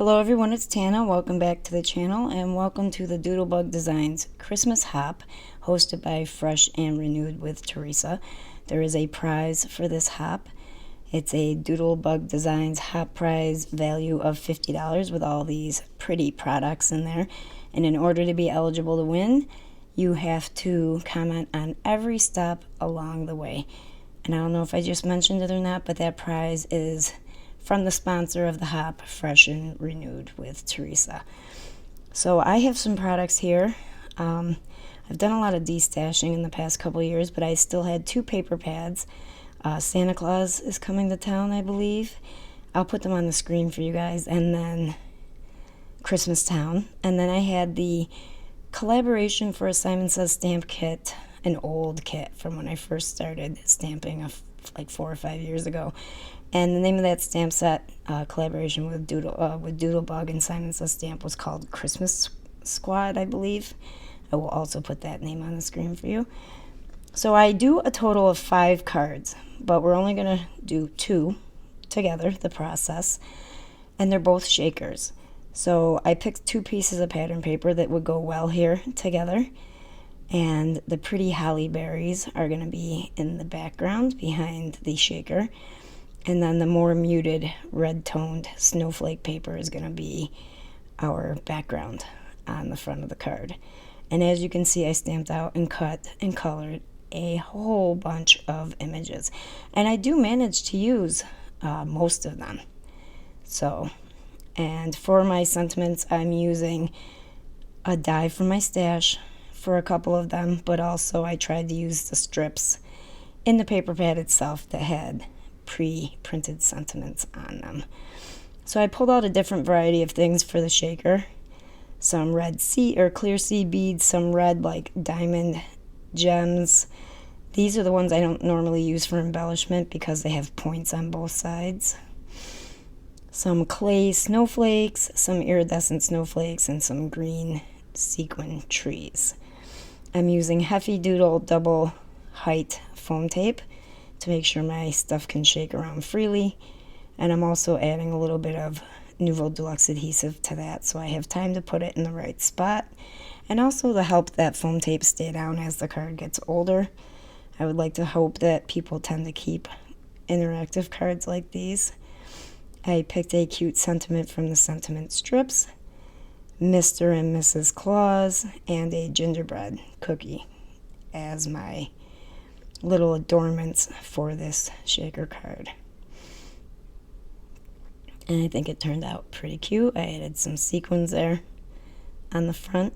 Hello everyone, it's Tana. Welcome back to the channel and welcome to the Doodlebug Designs Christmas Hop hosted by Fresh and Renewed with Teresa. There is a prize for this hop. It's a Doodlebug Designs hop prize value of $50 with all these pretty products in there. And in order to be eligible to win, you have to comment on every step along the way. And I don't know if I just mentioned it or not, but that prize is from the sponsor of the hop, Fresh and Renewed with Teresa. So I have some products here. I've done a lot of destashing in the past couple years, but I still had 2 paper pads. Santa Claus is coming to town, I believe. I'll put them on the screen for you guys. And then Christmas Town. And then I had the collaboration for a Simon Says stamp kit, an old kit from when I first started stamping like 4 or 5 years ago. And the name of that stamp set, collaboration with Doodlebug and Simon Says Stamp, was called Christmas Squad, I believe. I will also put that name on the screen for you. So I do a total of 5 cards, but we're only going to do 2 together, the process. And they're both shakers. So I picked 2 pieces of pattern paper that would go well here together. And the pretty holly berries are going to be in the background behind the shaker. And then the more muted red-toned snowflake paper is going to be our background on the front of the card. And as you can see, I stamped out and cut and colored a whole bunch of images. And I do manage to use most of them. So, and for my sentiments, I'm using a die from my stash for a couple of them, but also I tried to use the strips in the paper pad itself that had pre-printed sentiments on them. So I pulled out a different variety of things for the shaker. Some red seed or clear seed beads, some red like diamond gems. These are the ones I don't normally use for embellishment because they have points on both sides. Some clay snowflakes, some iridescent snowflakes, and some green sequin trees. I'm using Heffy Doodle double height foam tape to make sure my stuff can shake around freely. And I'm also adding a little bit of Nouveau Deluxe adhesive to that so I have time to put it in the right spot. And also to help that foam tape stay down as the card gets older. I would like to hope that people tend to keep interactive cards like these. I picked a cute sentiment from the sentiment strips, Mr. and Mrs. Claus, and a gingerbread cookie as my little adornments for this shaker card. And I think it turned out pretty cute. I added some sequins there on the front.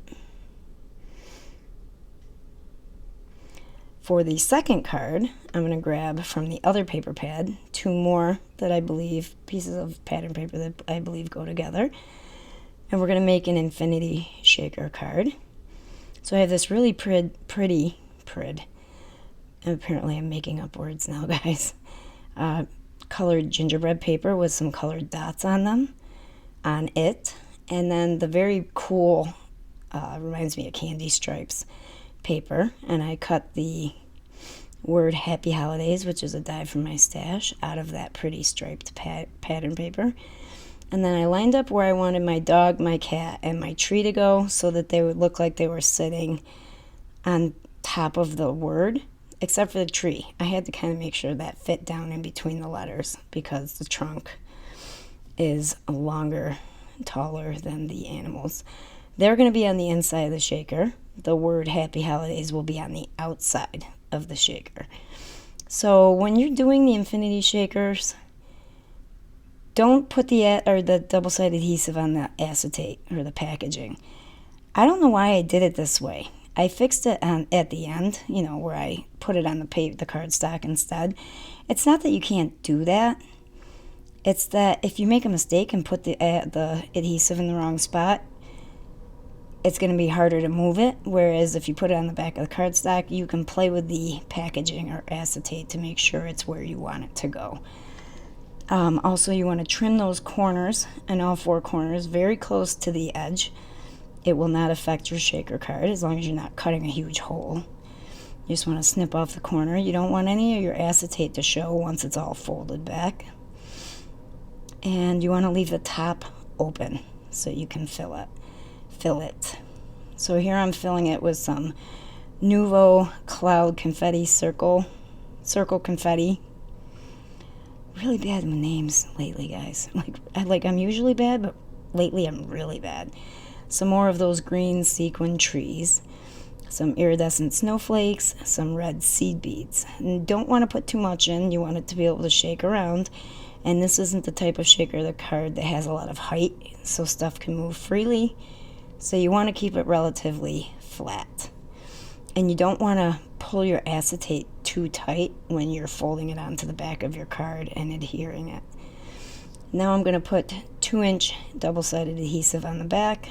For the second card, I'm going to grab from the other paper pad 2 more that I believe, pieces of pattern paper that I believe go together. And we're going to make an infinity shaker card. So I have this really pretty, apparently I'm making up words now, guys, colored gingerbread paper with some colored dots on them, on it. And then the very cool, reminds me of Candy Stripes paper. And I cut the word Happy Holidays, which is a die from my stash, out of that pretty striped pattern paper. And then I lined up where I wanted my dog, my cat, and my tree to go so that they would look like they were sitting on top of the word, except for the tree. I had to kind of make sure that fit down in between the letters because the trunk is longer, taller than the animals. They're going to be on the inside of the shaker. The word Happy Holidays will be on the outside of the shaker. So when you're doing the infinity shakers, don't put the double-sided adhesive on the acetate or the packaging. I don't know why I did it this way. I fixed it at the end, you know, where I put it on the cardstock instead. It's not that you can't do that. It's that if you make a mistake and put the adhesive in the wrong spot, it's going to be harder to move it. Whereas if you put it on the back of the cardstock, you can play with the packaging or acetate to make sure it's where you want it to go. Also, you want to trim those corners and all 4 corners very close to the edge. It will not affect your shaker card as long as you're not cutting a huge hole. You just want to snip off the corner. You don't want any of your acetate to show once it's all folded back. And you want to leave the top open so you can fill it. So here I'm filling it with some Nuvo Cloud Confetti Circle Confetti. Really bad with names lately, guys. I'm usually bad, but lately I'm really bad. Some more of those green sequin trees, some iridescent snowflakes, some red seed beads. And don't want to put too much in. You want it to be able to shake around. And this isn't the type of shaker, the card that has a lot of height, so stuff can move freely. So you want to keep it relatively flat. And you don't want to pull your acetate too tight when you're folding it onto the back of your card and adhering it. Now I'm going to put 2-inch double-sided adhesive on the back,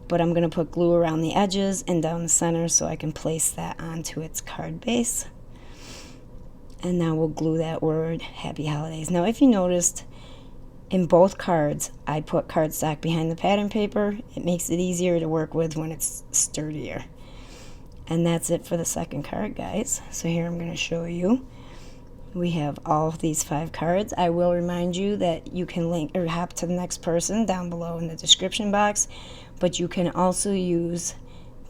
but I'm going to put glue around the edges and down the center so I can place that onto its card base. And now we'll glue that word, Happy Holidays. Now if you noticed, in both cards, I put cardstock behind the pattern paper. It makes it easier to work with when it's sturdier. And that's it for the second card, guys. So here I'm going to show you. We have all of these 5 cards. I will remind you that you can link or hop to the next person down below in the description box, but you can also use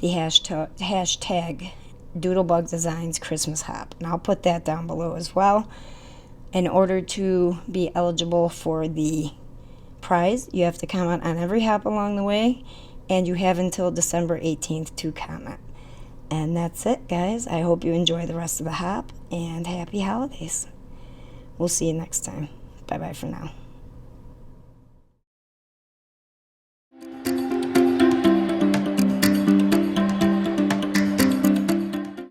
the hashtag Doodlebug Designs Christmas Hop, and I'll put that down below as well. In order to be eligible for the prize, you have to comment on every hop along the way, and you have until December 18th to comment. And that's it, guys. I hope you enjoy the rest of the hop, and happy holidays. We'll see you next time. Bye-bye for now.